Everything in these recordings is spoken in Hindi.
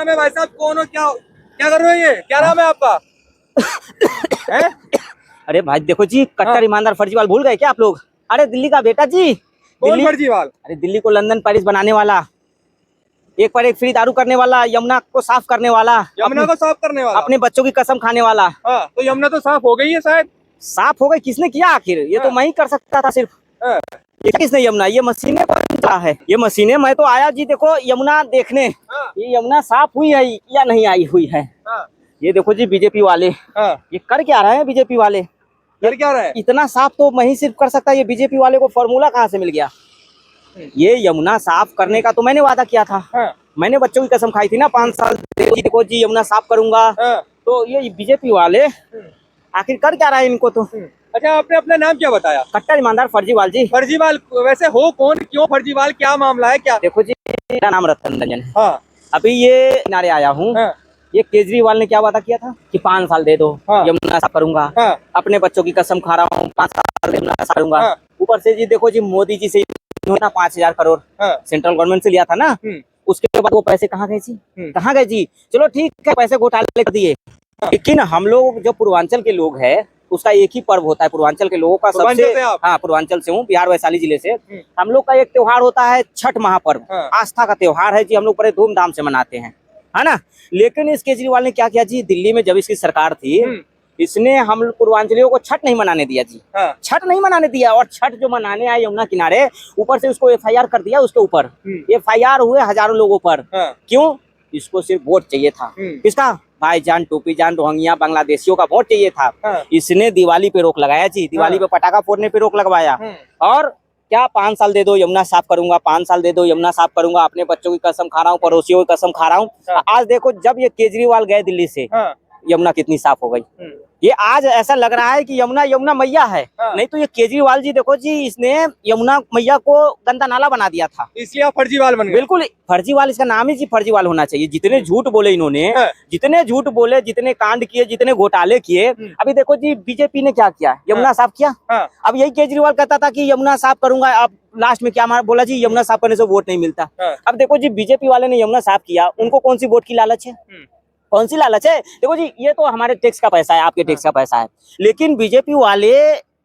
नाम है भाई साहब? कौन हो? क्या क्या कर रहे हो? ये क्या नाम है आपका? है? अरे भाई देखो जी, कट्टर ईमानदार फर्जीवाल भूल गए क्या आप लोग? अरे दिल्ली का बेटा जी। कौन फर्जीवाल? अरे दिल्ली को लंदन पेरिस बनाने वाला, एक पर एक फ्री दारू करने वाला, यमुना को साफ करने वाला, यमुना को साफ करने वाला, अपने बच्चों की कसम खाने वाला। हाँ, तो यमुना तो साफ हो गई है शायद। साफ हो गई? किसने किया आखिर? ये तो मैं ही कर सकता था सिर्फ। ये किसने? यमुना, ये मशीनें कौन है? ये मशीनें, मैं तो आया जी देखो यमुना देखने, ये यमुना साफ हुई है या नहीं आई हुई है। ये देखो जी बीजेपी वाले, ये कर क्या रहे हैं बीजेपी वाले? कर क्या रहे हैं? इतना साफ तो मैं ही सिर्फ कर सकता, ये बीजेपी वाले को फॉर्मूला कहाँ से मिल गया? ये यमुना साफ करने का तो मैंने वादा किया था, मैंने बच्चों की कसम खाई थी ना 5 साल देखो जी यमुना साफ करूंगा। तो ये बीजेपी वाले आखिर कर क्या रहा है इनको तो। अच्छा, आपने अपना नाम क्या बताया? कट्टर ईमानदार फर्जीवाल जी। फर्जीवाल वैसे हो कौन, क्यों फर्जीवाल, क्या मामला है क्या? देखो जी मेरा नाम रतन रंजन है। हाँ। अभी ये किनारे आया हूँ। ये केजरीवाल ने क्या वादा किया था कि 5 साल दे दो, यमुना साफ करूंगा, अपने बच्चों की कसम खा रहा हूँ 5 साल यमुना साफ करूंगा। ऊपर से जी देखो जी मोदी जी से 5,000 करोड़ सेंट्रल गवर्नमेंट से लिया था ना, उसके बाद वो पैसे कहाँ गए जी? कहाँ गए जी? चलो ठीक है, पैसे घोटाले कर दिए, लेकिन हम लोग जो पूर्वांचल के लोग हैं उसका एक ही पर्व होता है पूर्वांचल के लोगों का सबसे। हाँ, पूर्वांचल से हूँ, बिहार वैशाली जिले से। हम लोग का एक त्योहार होता है छठ महापर्व, आस्था का त्योहार है जी, हम लोग बड़े धूमधाम से मनाते हैं, है ना। लेकिन इस केजरीवाल ने क्या किया जी, दिल्ली में जब इसकी सरकार थी, इसने हम पूर्वांचलियों को छठ नहीं मनाने दिया जी। छठ नहीं मनाने दिया, और छठ जो मनाने आए यमुना किनारे, ऊपर से उसको FIR कर दिया, उसके ऊपर FIR हुए हजारों लोगों पर। क्यों? इसको सिर्फ वोट चाहिए था। किसका? भाईजान, टोपीजान, रोहिंग्या, बांग्लादेशियों का वोट चाहिए था। इसने दिवाली पे रोक लगाया जी, दिवाली पे पटाखा फोड़ने पे रोक लगवाया। और क्या 5 साल दे दो यमुना साफ करूंगा, 5 साल दे दो यमुना साफ करूंगा, अपने बच्चों की कसम खा रहा हूँ, पड़ोसियों की कसम खा रहा हूँ। आज देखो जब ये केजरीवाल गए दिल्ली से, यमुना कितनी साफ हो गई। ये आज ऐसा लग रहा है कि यमुना यमुना मैया है, नहीं तो ये केजरीवाल जी देखो जी, इसने यमुना मैया को गंदा नाला बना दिया था, इसलिए आप फर्जीवाल बन गए। बिल्कुल फर्जीवाल, इसका नाम ही जी फर्जीवाल होना चाहिए। जितने झूठ बोले इन्होंने, जितने झूठ बोले, जितने कांड किए, जितने घोटाले किए, अभी देखो जी बीजेपी ने क्या किया, यमुना साफ किया। अब यही केजरीवाल कहता था कि यमुना साफ करूंगा, अब लास्ट में क्या बोला जी, यमुना साफ करने से वोट नहीं मिलता। अब देखो जी बीजेपी वाले ने यमुना साफ किया, उनको कौन सी वोट की लालच है? कौन सी लालच है? देखो जी ये तो हमारे टैक्स का पैसा है, आपके टैक्स का पैसा है, लेकिन बीजेपी वाले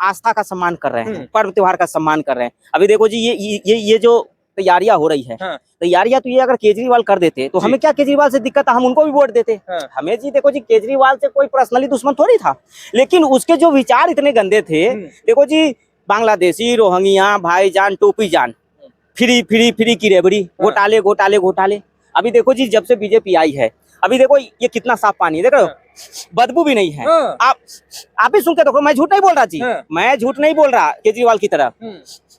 आस्था का सम्मान कर रहे हैं, पर्व त्योहार का सम्मान कर रहे हैं। अभी देखो जी ये जो तैयारियां हो रही है, तैयारियां तो ये अगर केजरीवाल कर देते तो हमें क्या केजरीवाल से दिक्कत है, हम उनको भी वोट देते। हमें जी देखो जी केजरीवाल से कोई पर्सनली दुश्मन थोड़ी था, लेकिन उसके जो विचार इतने गंदे थे। देखो जी बांग्लादेशी, रोहिंग्या, भाईजान, टोपीजान, फ्री की रेबड़ी, घोटाले घोटाले घोटाले। अभी देखो जी जब से बीजेपी आई है, अभी देखो ये कितना साफ पानी, देख रहे हो, बदबू भी नहीं है। आप भी सुन के देखो, मैं झूठ नहीं बोल रहा जी, मैं झूठ नहीं बोल रहा केजरीवाल की तरह।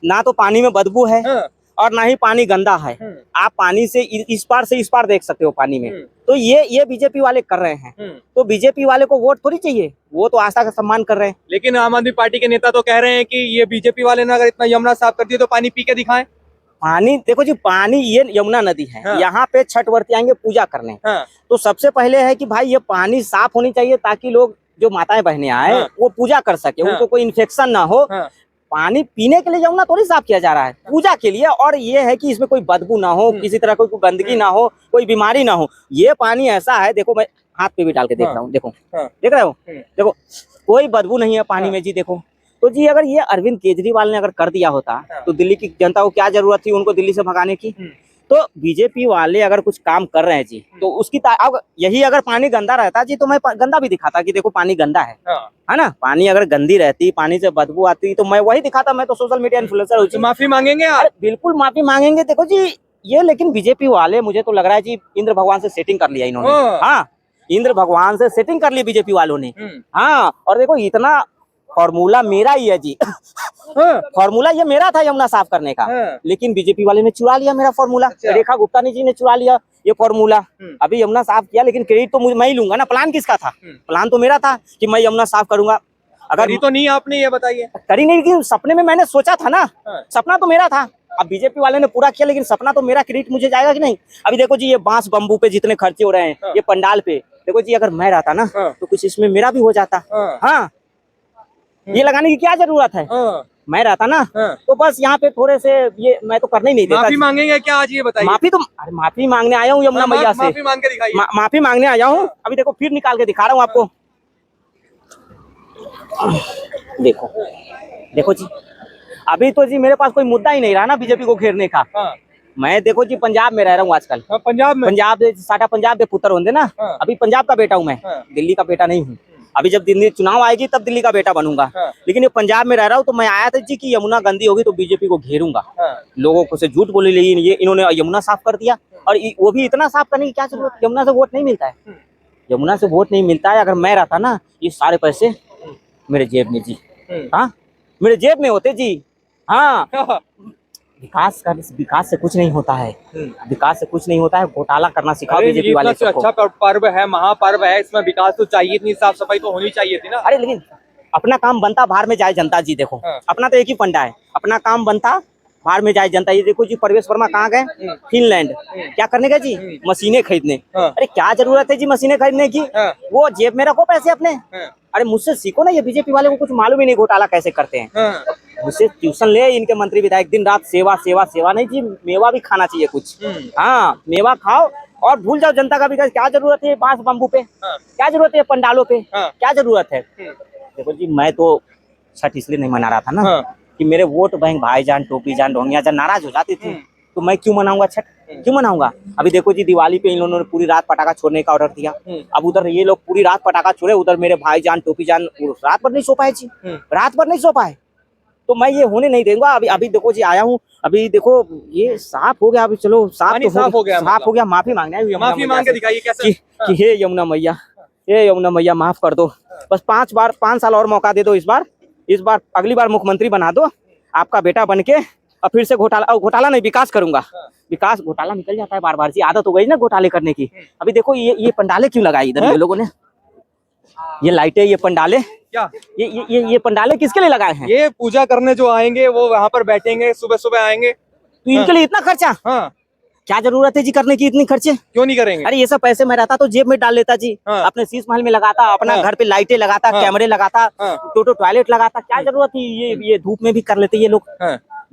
ना तो पानी में बदबू है और ना ही पानी गंदा है। आप पानी से इस पार देख सकते हो पानी में। तो ये बीजेपी वाले कर रहे हैं, तो बीजेपी वाले को वोट थोड़ी चाहिए, वो तो आस्था का सम्मान कर रहे हैं। लेकिन आम आदमी पार्टी के नेता तो कह रहे हैं कि ये बीजेपी वाले ने अगर इतना यमुना साफ कर दिया तो पानी पी के दिखाएं। पानी देखो जी, पानी ये यमुना नदी है, यहाँ पे छठ व्रती आएंगे पूजा करने। तो सबसे पहले है कि भाई ये पानी साफ होनी चाहिए, ताकि लोग जो माताएं बहनें आए वो पूजा कर सके, उनको कोई इन्फेक्शन ना हो। पानी पीने के लिए यमुना थोड़ी साफ किया जा रहा है, पूजा के लिए। और ये है कि इसमें कोई बदबू ना हो, किसी तरह कोई गंदगी ना हो, कोई बीमारी ना हो। ये पानी ऐसा है, देखो मैं हाथ पे भी डाल के देख रहा हूँ, देखो देख रहे हो, देखो कोई बदबू नहीं है पानी में जी। देखो तो जी अगर ये अरविंद केजरीवाल ने अगर कर दिया होता तो दिल्ली की जनता को क्या जरूरत थी उनको दिल्ली से भगाने की। तो बीजेपी वाले अगर कुछ काम कर रहे हैं जी, तो उसकी अब यही अगर पानी गंदा रहता जी तो मैं गंदा भी दिखाता कि देखो पानी गंदा है ना। पानी अगर गंदी रहती, पानी से बदबू आती, तो मैं वही दिखाता। मैं तो सोशल मीडिया इन्फ्लुएंसर हूँ। माफी मांगेंगे आप? बिल्कुल माफी मांगेंगे। देखो जी ये, लेकिन बीजेपी वाले मुझे तो लग रहा है जी इंद्र भगवान से सेटिंग कर लिया इन्होंने। हाँ, इंद्र भगवान से सेटिंग कर ली बीजेपी वालों ने। हाँ, और देखो इतना फॉर्मूला मेरा ही है जी। फॉर्मूला ये मेरा था यमुना साफ करने का, लेकिन बीजेपी वाले ने चुरा लिया मेरा फॉर्मूला। रेखा गुप्ता जी ने चुरा लिया ये फॉर्मूला। अभी यमुना साफ किया, लेकिन क्रेडिट तो मैं ही लूंगा ना। प्लान किसका था? प्लान तो मेरा था कि मैं यमुना साफ करूंगा। अगर तो नहीं आपने ये बताइए, करी नहीं, लेकिन सपने में मैंने सोचा था ना, सपना तो मेरा था। अब बीजेपी वाले ने पूरा किया, लेकिन सपना तो मेरा, क्रेडिट मुझे जाएगा कि नहीं? अभी देखो जी ये बांस बम्बू पे जितने खर्चे हो रहे हैं, ये पंडाल पे, देखो जी अगर मैं रहता ना तो कुछ इसमें मेरा भी हो जाता। हाँ, ये लगाने की क्या जरूरत है? मैं रहता ना हाँ। तो बस यहाँ पे थोड़े से ये मैं तो करने ही नहीं देता। माफी मांगेंगे क्या आज, ये बताइए। माफी तो अरे माफी मांगने आया हूँ यमुना मैया से, माफी मांग के दिखाइए। माफी मांगने आया हूँ। अभी देखो फिर निकाल के दिखा रहा हूँ आपको। देखो देखो जी, अभी तो जी मेरे पास कोई मुद्दा ही नहीं रहा ना बीजेपी को घेरने का। हाँ। मैं देखो जी पंजाब में रह रहा हूँ आजकल। पंजाब में? पंजाब साडा पंजाब के पुत्र होंगे ना। हाँ। अभी पंजाब का बेटा हूँ मैं, हाँ। दिल्ली का बेटा नहीं हूँ। अभी जब दिल्ली चुनाव आएगी तब दिल्ली का बेटा बनूंगा। हाँ। लेकिन ये पंजाब में रह रहा हूँ तो मैं आया था जी कि यमुना गंदी होगी तो बीजेपी को घेरूंगा। हाँ। लोगों को से झूठ बोले, लेकिन ये इन्होंने यमुना साफ कर दिया। और वो भी इतना साफ करने की क्या जरूरत, यमुना से वोट नहीं मिलता है। यमुना से वोट नहीं मिलता है। अगर मैं रहता ना ये सारे पैसे मेरे जेब में जी, हाँ मेरे जेब में होते जी। हाँ विकास से कुछ नहीं होता है, विकास से कुछ नहीं होता है। घोटाला करना सिखाओ बीजेपी वाले सबको। अच्छा पर्व है, महापर्व है, इसमें विकास तो चाहिए, इतनी साफ सफाई तो होनी चाहिए थी ना। अरे लेकिन अपना काम बनता बाहर में जाए जनता जी। देखो हाँ। अपना तो एक ही फंडा है, अपना काम बनता बाहर में जाए जनता। ये देखो जी परवेश वर्मा कहाँ गए, फिनलैंड। क्या करने गए जी, मशीनें खरीदने। हाँ। अरे क्या जरूरत है जी मशीनें खरीदने की। हाँ। वो जेब में रखो पैसे अपने। हाँ। अरे मुझसे सीखो ना, ये बीजेपी वाले को कुछ मालूम ही नहीं घोटाला कैसे करते हैं। हाँ। मुझसे ट्यूशन ले इनके मंत्री विधायक, दिन रात सेवा सेवा सेवा। नहीं जी मेवा भी खाना चाहिए कुछ। हाँ मेवा खाओ और भूल जाओ जनता का विकास। क्या जरूरत है बांस बम्बू पे, क्या जरूरत है पंडालों पे, क्या जरूरत है। देखो जी मैं तो छठ इसलिए नहीं मना रहा था ना कि मेरे वोट बैंक भाईजान, टोपी जान, रोहिंग्या जान नाराज हो जाती थी। तो मैं क्यों मनाऊंगा छठ, क्यों मनाऊंगा। अभी देखो जी दिवाली पे इन लोगों ने पूरी रात पटाखा छोड़ने का ऑर्डर दिया। अब उधर ये लोग पूरी रात पटाखा छोड़े, उधर मेरे भाईजान, टोपी जान रात भर नहीं सो पाए जी, रात भर नहीं सो पाए। तो मैं ये होने नहीं दूंगा। अभी देखो जी आया हूँ, अभी देखो ये साफ हो गया। अभी चलो साफ हो गया, साफ हो गया। माफी मांगने आई हूँ, माफी मांग के दिखाइए कैसे। कि हे यमुना मैया, हे यमुना मैया माफ कर दो। बस 5 साल और मौका दे दो। इस बार अगली बार मुख्यमंत्री बना दो, आपका बेटा बन के और फिर से घोटाला नहीं विकास करूंगा। विकास घोटाला निकल जाता है बार बार जी, आदत हो गई ना घोटाले करने की। अभी देखो ये पंडाले क्यों लगाई इधर ये लोगों ने, ये लाइटें, ये पंडाले, क्या ये पंडाले किसके लिए लगाए हैं। ये पूजा करने जो आएंगे वो वहाँ पर बैठेंगे, सुबह सुबह आएंगे, तो इनके लिए इतना खर्चा। हाँ। क्या जरूरत है जी करने की इतनी खर्चे, क्यों नहीं करेंगे। अरे ये सब पैसे मैं रहता तो जेब में डाल लेता जी। अपने शीश महल में लगाता, अपना घर पे लाइटें लगाता, कैमरे लगाता, टॉयलेट लगाता। क्या जरूरत है ये धूप में भी कर लेते ये लोग।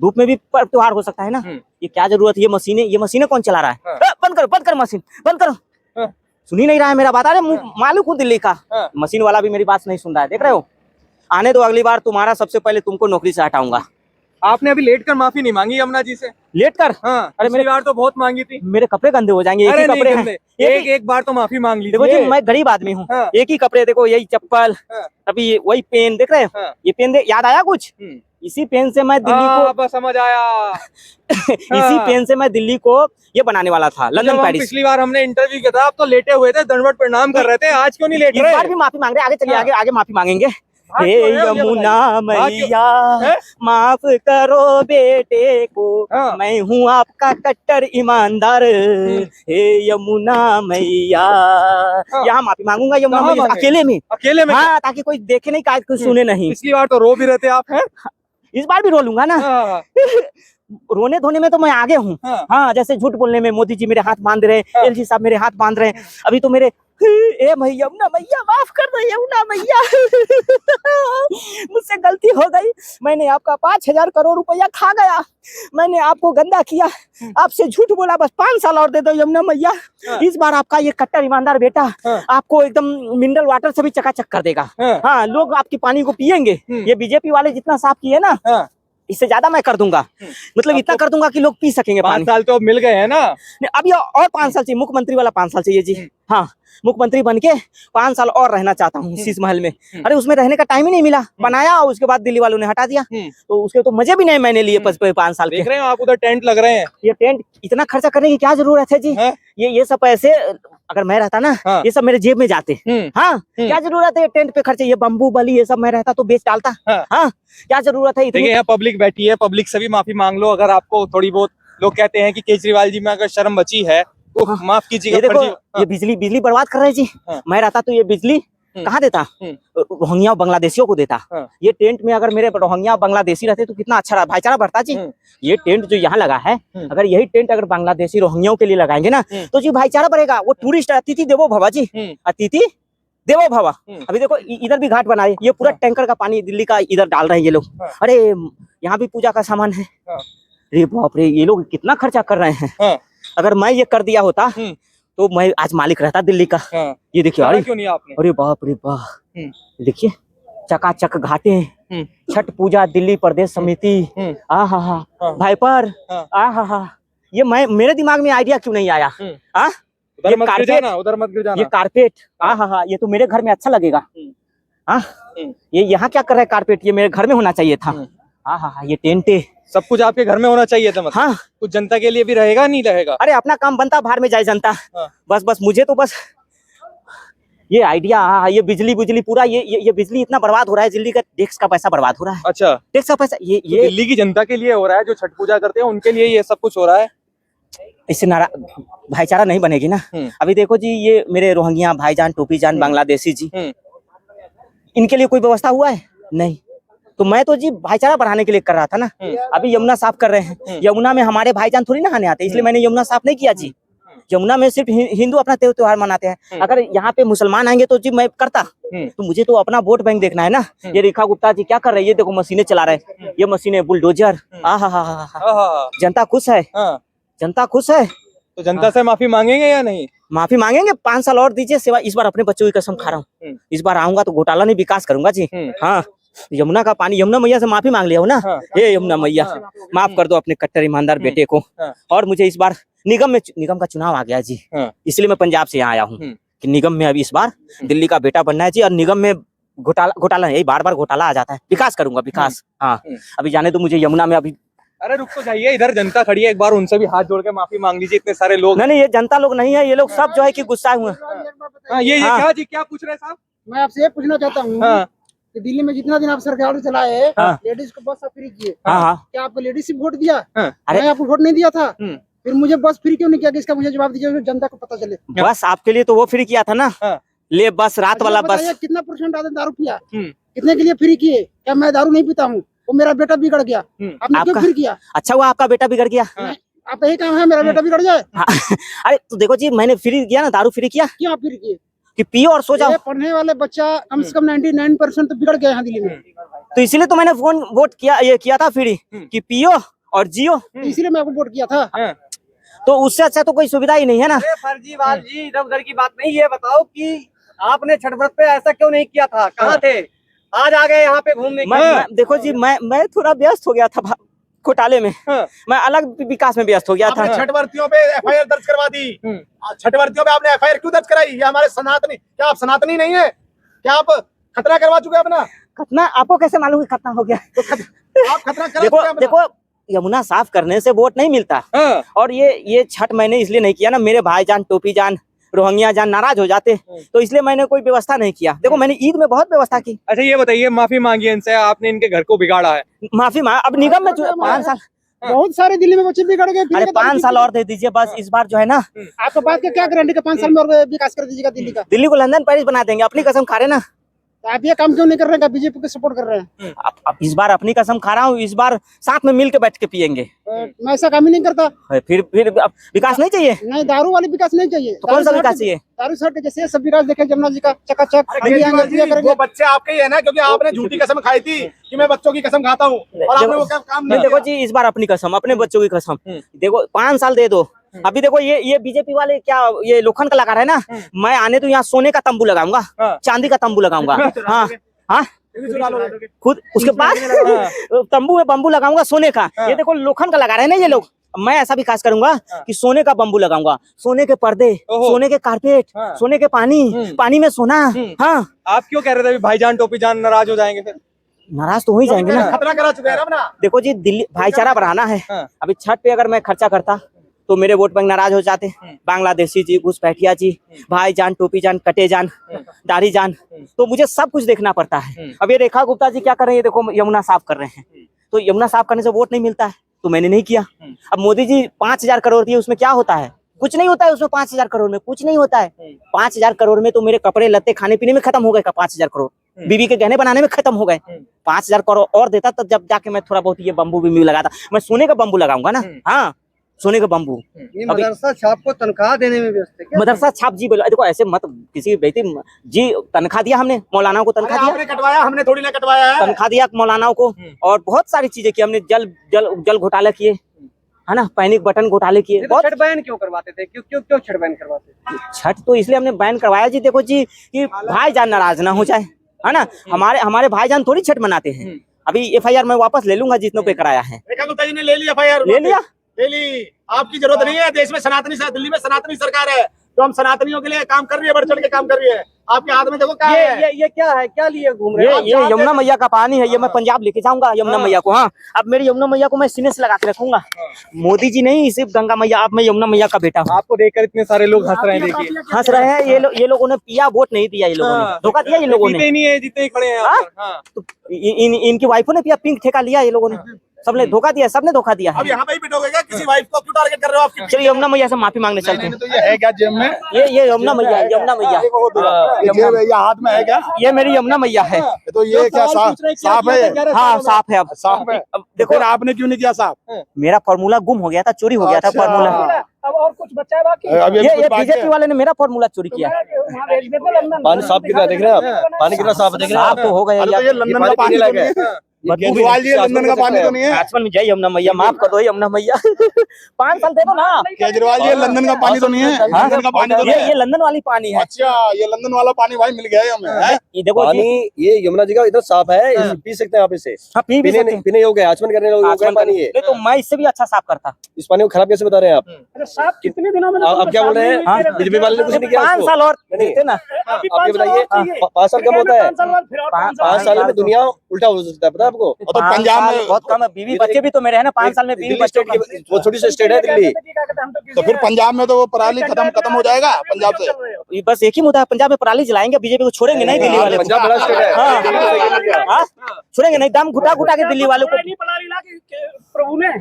धूप में भी त्योहार हो सकता है ना। ये क्या जरूरत है, ये मशीनें कौन चला रहा है। बंद कर मशीन, बंद करो। सुन ही नहीं रहा है मेरा बात। अरे मालिक हूँ दिल्ली का, मशीन वाला भी मेरी बात नहीं सुन रहा है। देख रहे हो, आने दो अगली बार तुम्हारा सबसे पहले तुमको नौकरी से हटाऊंगा। आपने अभी लेट कर माफी नहीं मांगी यमुना जी से। लेट कर? हाँ, अरे मेरे बार तो बहुत मांगी थी। मेरे कपड़े गंदे हो जाएंगे। एक ही कपड़े हैं, एक बार तो माफी मांग लीजिए। देखो जी मैं गरीब आदमी हूँ। एक ही कपड़े, देखो यही चप्पल, अभी वही पेन देख रहे हो। ये पेन याद आया कुछ, इसी पेन से मैं दिल्ली को बस समझ आया। इसी पेन से मैं दिल्ली को ये बनाने वाला था, लंदन पेरिस। पिछली बार हमने इंटरव्यू किया था, आप तो लेटे हुए थे, दंडवत प्रणाम कर रहे थे। आज क्यों नहीं लेट रहे। इस बार भी माफी मांग रहे। आगे चलिए, आगे माफी मांगेंगे। हे यमुना मैया माफ करो बेटे को, मैं हूँ आपका कट्टर ईमानदार। हे यमुना मैया, यहाँ माफी मांगूंगा यमुना मैया अकेले में। हाँ, ताकि कोई देखे नहीं, कुछ सुने नहीं। पिछली बार तो रो भी रहते आप हैं, इस बार भी रो लूंगा ना। रोने धोने में तो मैं आगे हूँ। हाँ, जैसे झूठ बोलने में मोदी जी मेरे हाथ बांध रहे हैं, एलजी साहब मेरे हाथ बांध रहे हैं। अभी तो मेरे यमुना मैया माफ कर दो यमुना मैया, मुझसे गलती हो गई। मैंने आपका 5,000 करोड़ रुपया खा गया, मैंने आपको गंदा किया, आपसे झूठ बोला। बस 5 साल और दे दो यमुना मैया। इस बार आपका ये कट्टर ईमानदार बेटा आपको एकदम मिनरल वाटर से भी चकाचक कर देगा। हाँ, लोग आपकी पानी को पियेंगे। ये बीजेपी वाले जितना साफ किए ना, इससे ज्यादा मैं कर दूंगा। मतलब इतना कर दूंगा कि लोग पी सकेंगे पानी। 5 साल तो अब मिल गए हैं ना। अभी और 5 साल चाहिए, मुख्यमंत्री वाला 5 साल चाहिए जी। हाँ, मुख्यमंत्री बन के 5 साल और रहना चाहता हूँ शीश महल में। अरे उसमें रहने का टाइम ही नहीं मिला, बनाया और उसके बाद दिल्ली वालों ने हटा दिया। तो उसके तो मजे भी नहीं मैंने लिए 5 साल के। देख रहे हैं आप उधर टेंट लग रहे हैं। ये टेंट इतना खर्चा करने की क्या जरूरत है जी। ये सब पैसे अगर मैं रहता ना, ये सब मेरे जेब में जाते। हाँ, क्या जरूरत है टेंट पे खर्चे। ये बम्बू बली ये सब मैं रहता तो बेच डालता। हाँ, क्या जरूरत है। देखिए यहाँ पब्लिक बैठी है, पब्लिक से भी माफी मांग लो अगर आपको थोड़ी बहुत। लोग कहते हैं कि केजरीवाल जी में अगर शर्म बची है तो माफ कीजिएगा। देखो ये बिजली बर्बाद कर रहे हैं जी। मैं रहता तो ये बिजली कहाँ देता, रोहिंग्या बांग्लादेशियों को देता। ये टेंट में अगर मेरे रोहिंग्या बांग्लादेशी रहते तो कितना अच्छा भाईचारा बढ़ता जी। ये टेंट जो यहाँ लगा है, अगर यही टेंट अगर बांग्लादेशी रोहिंग्याओं के लिए लगाएंगे ना तो जी भाईचारा बढ़ेगा। वो टूरिस्ट अतिथि देवो भव जी, अतिथि देवो भव। अभी देखो इधर भी घाट बनाए, ये पूरा टैंकर का पानी दिल्ली का इधर डाल रहे हैं ये लोग। अरे यहाँ भी पूजा का सामान है। हाँ। अरे बाप रे, ये लोग कितना खर्चा कर रहे हैं। हाँ। अगर मैं ये कर दिया होता तो मैं आज मालिक रहता दिल्ली का। हाँ। ये देखिए, करा अरे क्यों नहीं आपने? अरे बाप रे बाप, देखिए चकाचक घाटे, छठ पूजा दिल्ली प्रदेश समिति। आ हा हा भाई पर, आ हा हा, ये मैं मेरे दिमाग में आइडिया क्यों नहीं आया? हाँ, उधर मत गिर जाना, उधर मत गिर जाना। ये कारपेट, आ हा हा, ये तो मेरे घर में अच्छा लगेगा। हाँ, ये यहाँ क्या कर रहा है कारपेट? ये मेरे घर में होना चाहिए था। हाँ हाँ हाँ, ये टेंट है, सब कुछ आपके घर में होना चाहिए था। मतलब हाँ, कुछ जनता के लिए भी रहेगा, नहीं रहेगा? अरे अपना काम बनता, बाहर में जाए जनता। बस बस मुझे तो बस ये आइडिया, ये बिजली पूरा, ये बिजली इतना बर्बाद हो रहा है, दिल्ली का टैक्स का पैसा बर्बाद हो रहा है। अच्छा, टैक्स का पैसा ये तो दिल्ली की जनता के लिए हो रहा है, जो छठ पूजा करते हैं उनके लिए ये सब कुछ हो रहा है। इससे भाईचारा नहीं बनेगी ना। अभी देखो जी, ये मेरे रोहिंग्या भाईजान, टोपी जान, बांग्लादेशी जी, इनके लिए कोई व्यवस्था हुआ है? नहीं। तो मैं तो जी भाईचारा बढ़ाने के लिए कर रहा था ना। अभी यमुना साफ कर रहे हैं, यमुना में हमारे भाईजान थोड़ी नहाने आते, इसलिए मैंने यमुना साफ नहीं किया जी। यमुना में सिर्फ हिंदू अपना त्योहार मनाते हैं। अगर यहाँ पे मुसलमान आएंगे तो जी मैं करता। तो मुझे तो अपना वोट बैंक देखना है ना। ये रेखा गुप्ता जी क्या कर रहे हैं? ये देखो मशीनें चला रहे हैं, ये मशीनें बुलडोजर। आ हा हा, जनता खुश है, जनता खुश है। तो जनता से माफी मांगेंगे या नहीं? माफी मांगेंगे, 5 साल और दीजिए सेवा। इस बार अपने बच्चों की कसम खा रहा हूँ, इस बार आऊंगा तो घोटाला नहीं, विकास करूंगा जी। हाँ, यमुना का पानी, यमुना मैया से माफी मांग लिया हो ना। ये यमुना मैया, माफ कर दो अपने कट्टर ईमानदार बेटे को। और मुझे इस बार निगम का चुनाव आ गया जी, इसलिए मैं पंजाब से यहाँ आया हूँ कि निगम में अभी इस बार दिल्ली का बेटा बनना है जी। और निगम में घोटाला नहीं, बार बार घोटाला आ जाता है। विकास करूंगा, विकास। हाँ, अभी जाने तो मुझे यमुना में। अभी अरे रुक तो जाइए, इधर जनता खड़ी है, एक बार उनसे भी हाथ जोड़ के माफी मांग लीजिए। इतने सारे लोग। नहीं, ये जनता लोग नहीं है, ये लोग सब जो है कि गुस्सा हुए। ये क्या जी, क्या पूछ रहे हैं साहब? मैं आपसे ये पूछना चाहता हूँ कि दिल्ली में जितना दिन आप सरकार चलाए, लेडीज को बस फ्री किए, क्या आपको लेडीज वोट दिया? मैं आपको वोट नहीं दिया था, फिर मुझे बस फ्री क्यों नहीं किया? इसका मुझे जवाब दीजिए, जनता को पता चले। बस आपके लिए तो वो फ्री किया था ना, ले बस, रात वाला बस। कितना परसेंट आदमी दारू पिया? कितने के लिए फ्री किए? क्या मैं दारू नहीं पीता हूँ? वो मेरा बेटा बिगड़ गया, आपने क्यों फ्री किया? अच्छा हुआ आपका बेटा बिगड़ गया। आप यही काम है, मेरा बेटा बिगड़ जाए। अरे तो देखो जी, मैंने फ्री किया ना, दारू फ्री किया। क्यों आप फ्री किए? कि पियो और सो जाओ। पढ़ने वाले बच्चा कम से कम 99% तो बिगड़ गए हैं दिल्ली में। तो इसीलिए तो मैंने वोट किया, ये किया था फ्री कि पियो और जियो, इसीलिए मैं आपको वोट किया था। तो उससे अच्छा तो कोई सुविधा ही नहीं है ना। फर्जीवाल जी, इधर उधर की बात नहीं। ये बताओ कि आपने छठ व्रत पे ऐसा क्यों नहीं किया था? कहाँ थे? आज आ गए यहाँ पे घूमने। देखो जी, मैं थोड़ा व्यस्त हो गया था घोटाले में। मैं अलग विकास में व्यस्त हो गया था। छठवर्तियों पे एफआईआर दर्ज करवा दी। छठवर्तियों पे आपने एफआईआर क्यों दर्ज कराई? ये हमारे सनातनी, क्या आप सनातनी नहीं है? क्या आप खतरा करवा चुके अपना? खतना आपको कैसे मालूम है खतना हो गया? आप खतरा करा देखो यमुना साफ करने से वोट नहीं मिलता। और ये छठ मैंने इसलिए नहीं किया ना, मेरे भाईजान, टोपी जान, रोहिंग्या जान नाराज हो जाते, तो इसलिए मैंने कोई व्यवस्था नहीं किया। देखो मैंने ईद में बहुत व्यवस्था की। अच्छा ये बताइए, माफी मांगी इनसे, आपने इनके घर को बिगाड़ा है। माफी मांग, अब निगम में 5 साल बहुत सारे दिल्ली में बच्चे बिगड़ गए। अरे 5 साल और दे दीजिए बस, इस बार जो है ना। आपको बात का क्या गारंटी? 5 साल में और विकास कर दीजिएगा दिल्ली का? दिल्ली को लंदन पेरिस बना देंगे, अपनी कसम खा रहे ना। आप ये काम क्यों नहीं कर रहे हैं? बीजेपी को सपोर्ट कर रहे हैं। अब इस बार अपनी कसम खा रहा हूँ, इस बार साथ में मिल के बैठ के पियेंगे। मैं ऐसा काम ही नहीं करता। फिर विकास नहीं चाहिए? नहीं, दारू वाली विकास नहीं चाहिए। तो कौन सा विकास चाहिए? दारू सट जैसे सब विकास देखे, जमुना जी का चकाचक। वो बच्चे आपके ही है ना, क्योंकि आपने झूठी कसम खाई थी कि मैं बच्चों की कसम खाता हूँ, और आपने वो काम नहीं। देखो जी, इस बार अपनी कसम, अपने बच्चों की कसम। देखो 5 साल दे दो। अभी देखो ये बीजेपी वाले क्या ये लोखंड का लगा रहे हैं ना, मैं आने तो यहाँ सोने का तंबू लगाऊंगा, चांदी का तंबू लगाऊंगा। हाँ हाँ, खुद उसके बाद तंबू में बम्बू लगाऊंगा सोने का। ये देखो लोखंड का लगा रहे हैं ना ये लोग, मैं ऐसा विकास करूंगा कि सोने का बम्बू लगाऊंगा, सोने के पर्दे, सोने के कारपेट, सोने के पानी में सोना। हाँ, आप क्यों कह रहे थे भाईजान, टोपी जान नाराज हो जाएंगे? फिर नाराज तो हो ही जाएंगे ना। खतरा करा चुके हैं अपना। देखो जी, दिल्ली भाईचारा बढ़ाना है। अभी छठ पे अगर मैं खर्चा करता तो मेरे वोट बैंक नाराज हो जाते। बांग्लादेशी जी, घुसपैठिया जी, भाईजान, टोपी जान, कटे जान, दाढ़ी जान, तो मुझे सब कुछ देखना पड़ता है। अब ये रेखा गुप्ता जी क्या कर रहे हैं? देखो यमुना साफ कर रहे हैं, तो यमुना साफ करने से वोट नहीं मिलता है, तो मैंने नहीं किया। अब मोदी जी 5000 करोड़ दिए, उसमें क्या होता है? कुछ नहीं होता है उसमें। 5000 करोड़ में कुछ नहीं होता है। 5000 करोड़ में तो मेरे कपड़े लत्ते खाने पीने में खत्म हो गए। 5000 करोड़ बीवी के गहने बनाने में खत्म हो गए। 5000 करोड़ और देता तब जब जाके मैं थोड़ा बहुत ये बम्बू भी लगाता। मैं सोने का बम्बू लगाऊंगा ना। हाँ, सोने का बम्बू। ये मदरसा छाप को तनख्वाह देने में व्यस्त है क्या? मदरसा छाप जी बोलो, देखो ऐसे मत किसी बेटी जी, तनख्वाह दिया हमने मौलाना को, तनख्वाह दिया, आपने कटवाया, हमने थोड़ी ना कटवाया है। तनख्वाह दिया मौलाना को, और बहुत सारी चीजें की हमने। जल घोटाला किए, है ना, पैनिक बटन घोटाले किए। ये तो छठ बैन क्यों करवाते थे? क्यों छठ बैन करवाते थे? छठ तो इसलिए हमने बैन करवाया जी, देखो जी कि भाईजान नाराज ना हो जाए, है ना। हमारे भाईजान थोड़ी छठ मनाते हैं। अभी FIR मैं वापस ले लूंगा जितनों पे कराया है। रेखा गुप्ता जी ने ले लिया FIR, ले लिया। ले ली। आपकी जरूरत नहीं है, देश में दिल्ली में सनातनी सरकार है, तो हम सनातनियों के लिए काम कर रही है, बढ़ चढ़ के काम कर रही है। आपके हाथ में देखो क्या है। ये क्या है? क्या लिए घूम रहे हैं? ये यमुना मैया का पानी है, ये मैं पंजाब लेके जाऊंगा यमुना मैया को। हाँ, अब मेरी यमुना मैया को मैं सीने से लगा के रखूंगा। मोदी जी नहीं, सिर्फ गंगा मैया। अब मैं यमुना मैया का बेटा हूँ। आपको देखकर इतने सारे लोग हंस रहे हैं, देखिए हंस रहे हैं ये लोगों ने पिया, वोट नहीं दिया, ये लोगों ने धोखा दिया, ये लोगों ने। जीते नहीं है, जितने खड़े हैं यहाँ पर। हाँ। तो इनकी वाइफों ने पिया, पिंक ठेका लिया, ये लोगों ने सबने धोखा दिया, सबने धोखा दिया अब है। यहाँ पे ही पिटोगे क्या? किसी वाइफ को क्यों टारगेट कर रहे हो आप? चलिए यमुना मैया से माफी मांगने चलते हैं। तो ये है क्या जेब में? ये यमुना मैया, यमुना मैया, ये हाथ में है क्या? ये मेरी यमुना मैया है। तो ये क्या साफ है? हाँ साफ है। अब साफ है। अब देखो, फिर आपने क्यों नहीं किया साफ? मेरा फार्मूला गुम हो गया था, चोरी हो गया था फार्मूला। अब और कुछ बचा है बाकी? अभी ये बीजेपी वाले ने मेरा फार्मूला चोरी किया। वहाँ भेज देते लंदन। पानी साफ कितना देख रहे हैं आप? पानी कितना साफ देख रहे हैं साफ तो हो गया अरे तो ये लंदन का पानी तो नहीं है। केजरीवाल जी, ये लंदन का पानी तो नहीं है। आसमान में जय यमुना मैया, माफ कर दो यमुना मैया। 5 साल दे दो ना। केजरीवाल जी, ये लंदन का पानी तो नहीं है। लंदन का पानी तो नहीं है। ये लंदन वाली पानी है। अच्छा, ये लंदन वाला पानी भाई मिल गया है हमें, हैं? ये देखो जी, पानी ये यमुना जी का इतना साफ है, इसे पी सकते हैं आप इसे। हाँ, पी भी सकते हैं। पीने योग्य है, आचमन करने योग्य है पानी ये। नहीं तो मैं इससे भी अच्छा साफ करता। इस पानी को खराब कैसे बता रहे हैं आप? अरे साहब कितने दिनों में? आप क्या बोल रहे हैं? हाँ? बीजेपी वाले ने कुछ नहीं किया 5 उसको? साल और नहीं, देते ना। आप ये बताइए, 5 साल कम होता है? 5 साल में दुनिया उल्टा हो सकता है, पता है आपको? तो पंजाब में बहुत कम है। बीवी बच्चे भी तो मेरे है ना, 5 साल में बीवी दिल्ली बच्चों स्टेट की वो छोटी सी स्टेट है दिल्ली। तो फिर पंजाब में तो वो पराली खत्म हो जाएगा पंजाब से। बस एक ही मुद्दा है, पंजाब में पराली जलाएंगे, बीजेपी को छोड़ेंगे नहीं दिल्ली वाले को। पंजाब बड़ा स्टेट है। हाँ, छोड़ेंगे नहीं, दम घुटा घुटा के दिल्ली वालों को। प्रभु ने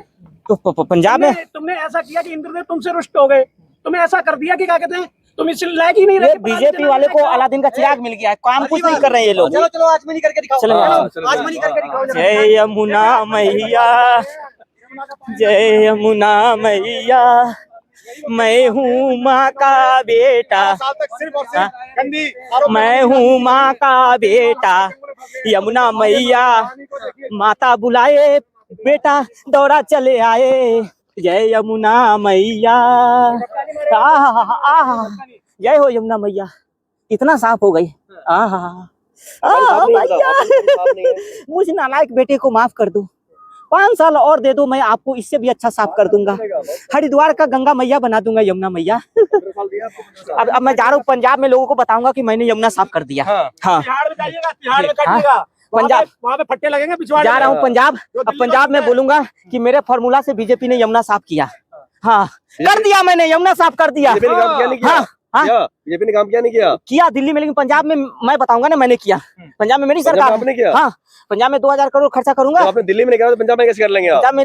तो पंजाब में तुमने ऐसा किया कि इंद्र देव तुमसे रुष्ट हो गए। तुम्हें ऐसा कर दिया कि क्या कहते हैं, तुम इस लायक ही नहीं रहे। बीजेपी वाले को अलादीन का चिराग मिल गया है, काम कुछ नहीं कर रहे हैं ये लोग। चलो चलो आचमनी करके दिखाओ। चलो, आचमनी करके दिखाओ। जय यमुना मैया, जय यमुना मैया, मैं हूँ माँ का बेटा, मैं हूँ माँ का बेटा, यमुना मैया माता बुलाए, बेटा दौड़ा चले आए, जय यमुना मैया। जय हो यमुना मैया, इतना साफ हो गई। भैया मुझ नालायक बेटे को माफ कर दो, 5 साल और दे दो, मैं आपको इससे भी अच्छा साफ कर दूंगा। हरिद्वार का गंगा मैया बना दूंगा यमुना मैया। अब मैं जा रहा हूँ पंजाब में, लोगों को बताऊंगा कि मैंने यमुना साफ कर दिया। हाँ, पंजाब वहाँ पे फट्टे लगेंगे पिछवाड़े जा रहा हूँ पंजाब। अब पंजाब में बोलूंगा कि मेरे फार्मूला से बीजेपी ने यमुना साफ किया। हाँ, कर दिया मैंने, यमुना साफ कर दिया। बीजेपी ने काम किया नहीं किया? हाँ, बीजेपी ने काम किया नहीं किया? किया दिल्ली में, लेकिन पंजाब में मैं बताऊंगा ना मैंने किया। पंजाब में मेरी सरकार आपने किया? हाँ, पंजाब में 2000 करोड़ खर्चा करूंगा। आपने दिल्ली में नहीं किया तो पंजाब में कैसे कर लेंगे आप? पंजाब में